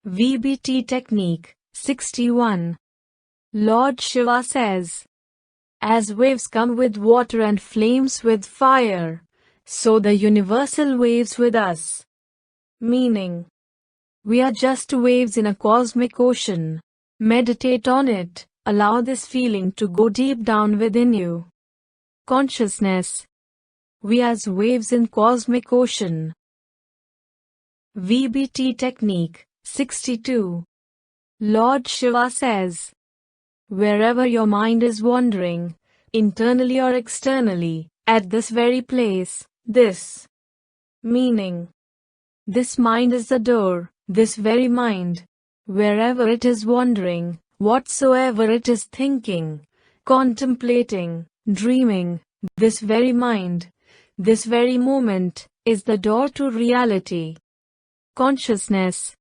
VBT Technique 61. Lord Shiva says, as waves come with water and flames with fire, so the universal waves with us. Meaning, we are just waves in a cosmic ocean. Meditate on it, allow this feeling to go deep down within you. Consciousness. We as waves in cosmic ocean. VBT Technique 62. Lord Shiva says, wherever your mind is wandering, internally or externally, at this very place, this. Meaning, this mind is the door, this very mind. Wherever it is wandering, whatsoever it is thinking, contemplating, dreaming, this very mind, this very moment, is the door to reality. Consciousness.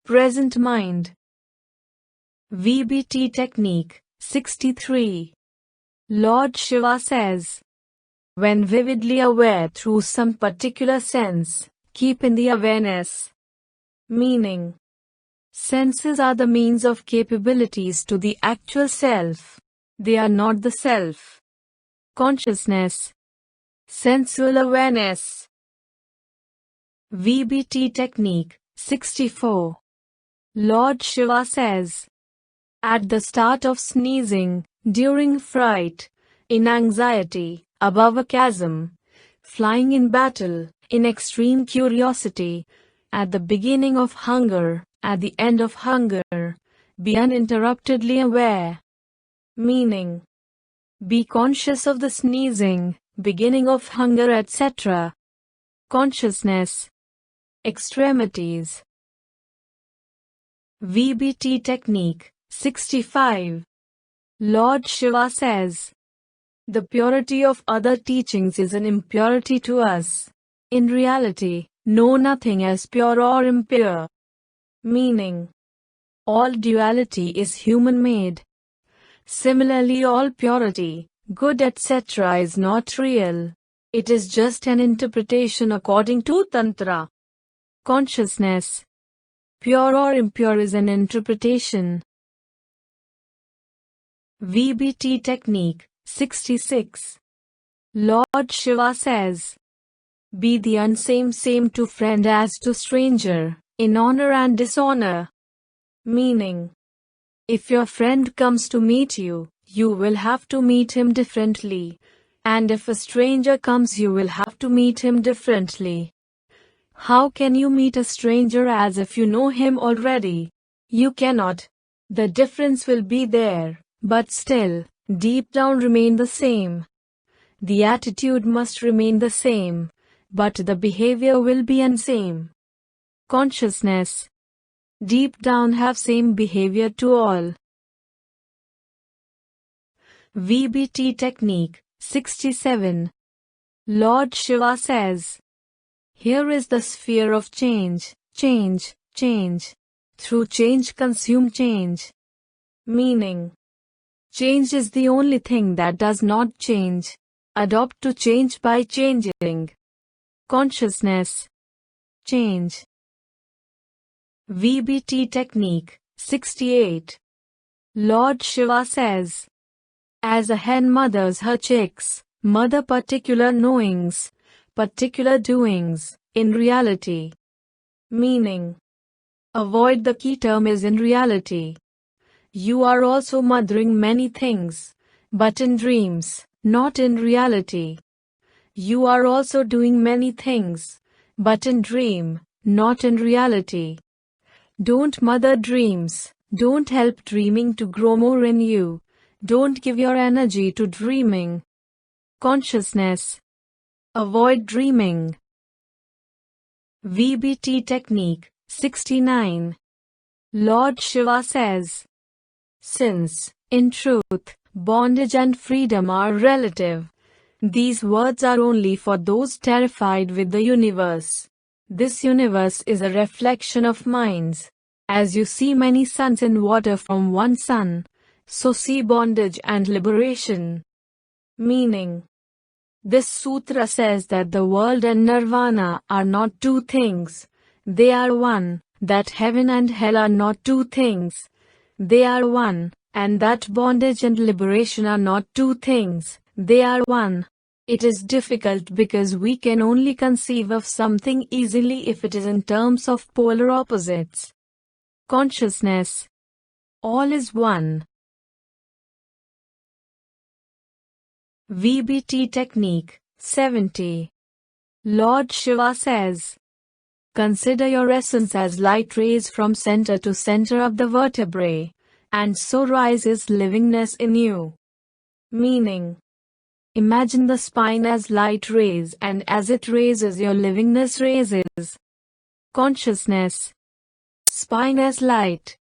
Present mind. VBT Technique 63. Lord Shiva says, when vividly aware through some particular sense, keep in the awareness. Meaning, senses are the means of capabilities to the actual self. They are not the self. Consciousness. Sensual awareness. VBT Technique 64. Lord Shiva says, at the start of sneezing, during fright, in anxiety, above a chasm, flying in battle, in extreme curiosity, at the beginning of hunger, at the end of hunger, be uninterruptedly aware. Meaning, be conscious of the sneezing, beginning of hunger, etc. Consciousness. Extremities. VBT Technique 65. Lord Shiva says, the purity of other teachings is an impurity to us. In reality, know nothing as pure or impure. Meaning, all duality is human-made. Similarly, all purity, good etc. is not real. It is just an interpretation according to Tantra. Consciousness. Pure or impure is an interpretation. VBT Technique 66. Lord Shiva says, be the unsame same to friend as to stranger, in honor and dishonor. Meaning, if your friend comes to meet you, you will have to meet him differently. And if a stranger comes, you will have to meet him differently. How can you meet a stranger as if you know him already? You cannot. The difference will be there, but still, deep down remain the same. The attitude must remain the same, but the behavior will be unsame. Consciousness. Deep down have same behavior to all. VBT Technique 67. Lord Shiva says, here is the sphere of change, change, change. Through change consume change. Meaning, change is the only thing that does not change. Adopt to change by changing. Consciousness. Change. VBT Technique 68. Lord Shiva says, as a hen mothers her chicks, mother particular knowings, particular doings, in reality. Meaning, avoid the key term is in reality. You are also mothering many things, but in dreams, not in reality. You are also doing many things, but in dream, not in reality. Don't mother dreams, don't help dreaming to grow more in you, don't give your energy to dreaming. Consciousness. Avoid dreaming. VBT Technique 69. Lord Shiva says, since, in truth, bondage and freedom are relative, these words are only for those terrified with the universe. This universe is a reflection of minds. As you see many suns in water from one sun, so see bondage and liberation. Meaning, this sutra says that the world and nirvana are not two things, they are one, that heaven and hell are not two things. They are one, and that bondage and liberation are not two things. They are one. It is difficult because we can only conceive of something easily if it is in terms of polar opposites. Consciousness. All is one. VBT Technique 70. Lord Shiva says, consider your essence as light rays from center to center of the vertebrae, and so rises livingness in you. Meaning, imagine the spine as light rays, and as it raises, your livingness raises. Consciousness. Spine as light,